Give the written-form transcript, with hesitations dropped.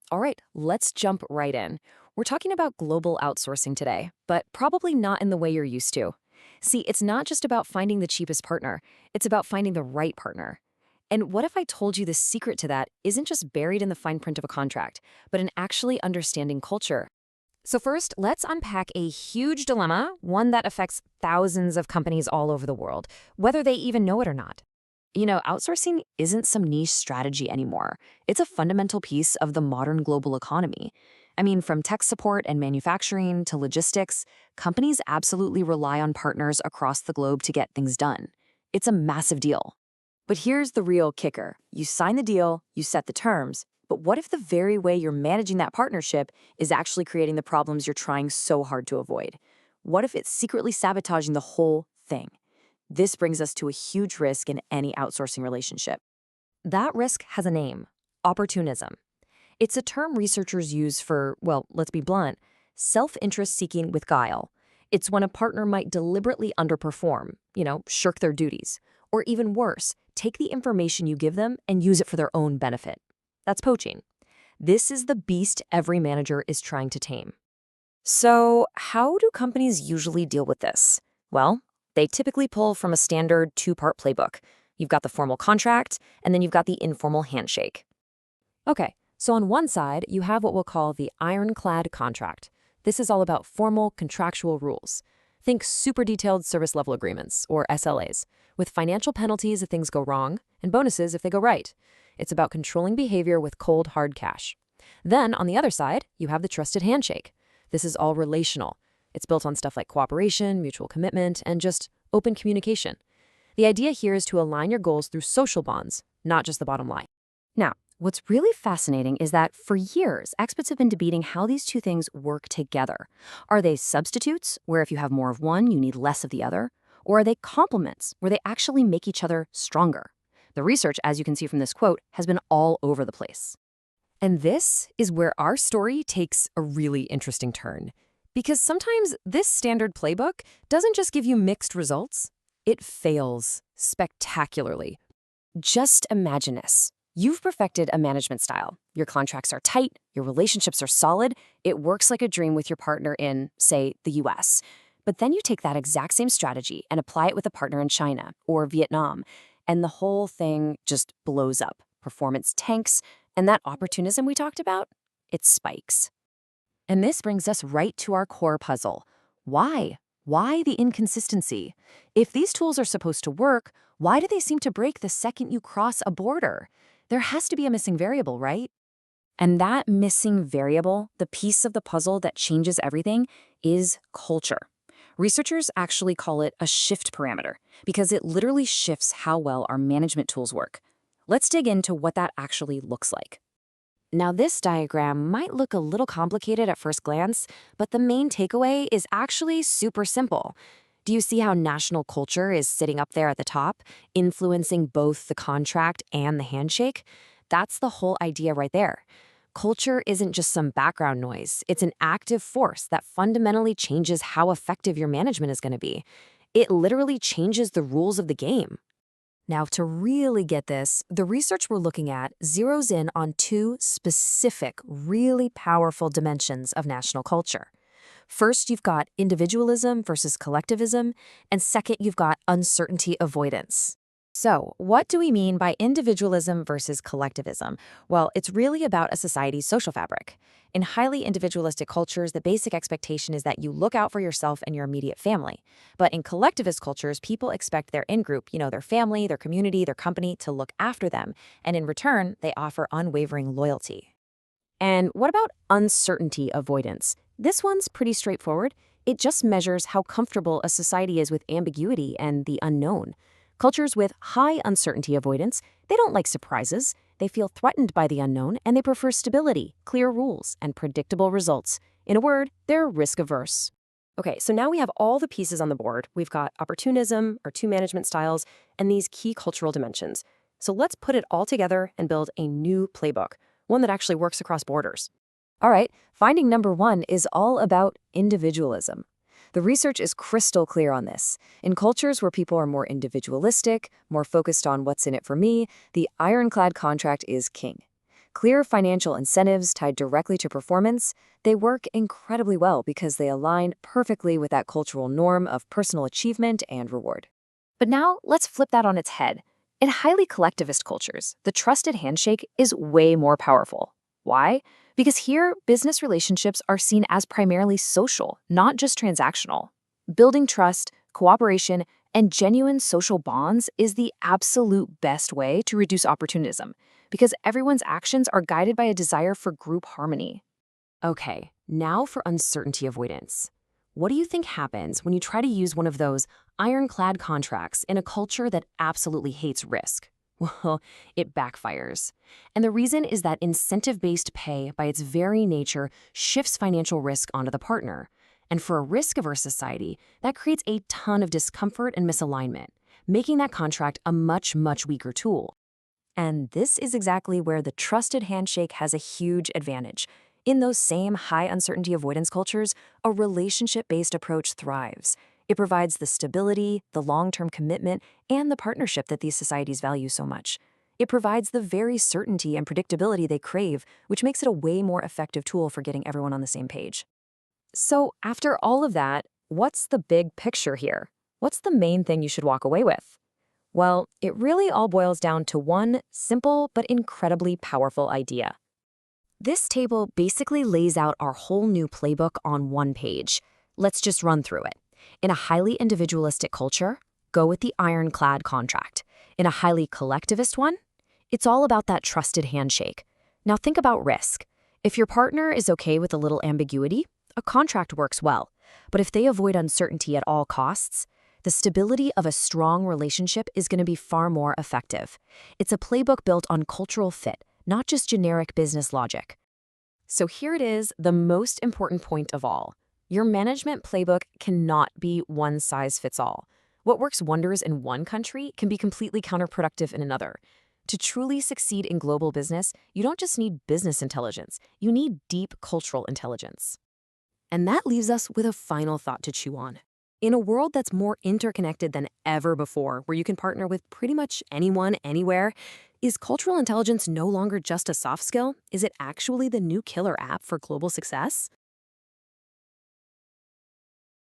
All right, let's jump right in. We're talking about global outsourcing today, but probably not in the way you're used to. See, it's not just about finding the cheapest partner, it's about finding the right partner. And what if I told you the secret to that isn't just buried in the fine print of a contract, but in actually understanding culture? So, first, let's unpack a huge dilemma, one that affects thousands of companies all over the world, whether they even know it or not. Outsourcing isn't some niche strategy anymore. It's a fundamental piece of the modern global economy. I mean, from tech support and manufacturing to logistics, companies absolutely rely on partners across the globe to get things done. It's a massive deal. But here's the real kicker. You sign the deal, you set the terms, but what if the very way you're managing that partnership is actually creating the problems you're trying so hard to avoid? What if it's secretly sabotaging the whole thing? This brings us to a huge risk in any outsourcing relationship. That risk has a name: opportunism. It's a term researchers use for, well, let's be blunt, self-interest seeking with guile. It's when a partner might deliberately underperform, shirk their duties, or even worse, take the information you give them and use it for their own benefit. That's poaching. This is the beast every manager is trying to tame. So, how do companies usually deal with this? Well, they typically pull from a standard two-part playbook. You've got the formal contract, and then you've got the informal handshake. Okay, so on one side, you have what we'll call the ironclad contract. This is all about formal contractual rules. Think super detailed service level agreements, or SLAs, with financial penalties if things go wrong and bonuses if they go right. It's about controlling behavior with cold, hard cash. Then, on the other side, you have the trusted handshake. This is all relational. It's built on stuff like cooperation, mutual commitment, and just open communication. The idea here is to align your goals through social bonds, not just the bottom line. Now, what's really fascinating is that for years, experts have been debating how these two things work together. Are they substitutes, where if you have more of one, you need less of the other? Or are they complements, where they actually make each other stronger? The research, as you can see from this quote, has been all over the place. And this is where our story takes a really interesting turn. Because sometimes this standard playbook doesn't just give you mixed results, it fails spectacularly. Just imagine this. You've perfected a management style. Your contracts are tight, your relationships are solid, it works like a dream with your partner in, say, the US. But then you take that exact same strategy and apply it with a partner in China or Vietnam, and the whole thing just blows up. Performance tanks, and that opportunism we talked about, it spikes. And this brings us right to our core puzzle. Why? Why the inconsistency? If these tools are supposed to work, why do they seem to break the second you cross a border? There has to be a missing variable, right? And that missing variable, the piece of the puzzle that changes everything, is culture. Researchers actually call it a shift parameter because it literally shifts how well our management tools work. Let's dig into what that actually looks like. Now, this diagram might look a little complicated at first glance, but the main takeaway is actually super simple. Do you see how national culture is sitting up there at the top, influencing both the contract and the handshake? That's the whole idea right there. Culture isn't just some background noise. It's an active force that fundamentally changes how effective your management is going to be. It literally changes the rules of the game. Now, to really get this, the research we're looking at zeroes in on two specific, really powerful dimensions of national culture. First, you've got individualism versus collectivism, and second, you've got uncertainty avoidance. So, what do we mean by individualism versus collectivism? Well, it's really about a society's social fabric. In highly individualistic cultures, the basic expectation is that you look out for yourself and your immediate family. But in collectivist cultures, people expect their in-group, their family, their community, their company, to look after them. And in return, they offer unwavering loyalty. And what about uncertainty avoidance? This one's pretty straightforward. It just measures how comfortable a society is with ambiguity and the unknown. Cultures with high uncertainty avoidance, they don't like surprises. They feel threatened by the unknown, and they prefer stability, clear rules, and predictable results. In a word, they're risk-averse. Okay, so now we have all the pieces on the board. We've got opportunism, our two management styles, and these key cultural dimensions. So let's put it all together and build a new playbook, one that actually works across borders. All right, finding number one is all about individualism. The research is crystal clear on this. In cultures where people are more individualistic, more focused on what's in it for me, the ironclad contract is king. Clear financial incentives tied directly to performance, they work incredibly well because they align perfectly with that cultural norm of personal achievement and reward. But now let's flip that on its head. In highly collectivist cultures, the trusted handshake is way more powerful. Why? Because here, business relationships are seen as primarily social, not just transactional. Building trust, cooperation, and genuine social bonds is the absolute best way to reduce opportunism, because everyone's actions are guided by a desire for group harmony. Okay, now for uncertainty avoidance. What do you think happens when you try to use one of those ironclad contracts in a culture that absolutely hates risk? Well, it backfires. And the reason is that incentive-based pay, by its very nature, shifts financial risk onto the partner. And for a risk-averse society, that creates a ton of discomfort and misalignment, making that contract a much, much weaker tool. And this is exactly where the trusted handshake has a huge advantage. In those same high uncertainty avoidance cultures, a relationship-based approach thrives. It provides the stability, the long-term commitment, and the partnership that these societies value so much. It provides the very certainty and predictability they crave, which makes it a way more effective tool for getting everyone on the same page. So, after all of that, what's the big picture here? What's the main thing you should walk away with? Well, it really all boils down to one simple but incredibly powerful idea. This table basically lays out our whole new playbook on one page. Let's just run through it. In a highly individualistic culture, go with the ironclad contract. In a highly collectivist one, it's all about that trusted handshake. Now think about risk. If your partner is okay with a little ambiguity, a contract works well. But if they avoid uncertainty at all costs, the stability of a strong relationship is going to be far more effective. It's a playbook built on cultural fit, not just generic business logic. So here it is, the most important point of all. Your management playbook cannot be one size fits all. What works wonders in one country can be completely counterproductive in another. To truly succeed in global business, you don't just need business intelligence, you need deep cultural intelligence. And that leaves us with a final thought to chew on. In a world that's more interconnected than ever before, where you can partner with pretty much anyone, anywhere, is cultural intelligence no longer just a soft skill? Is it actually the new killer app for global success?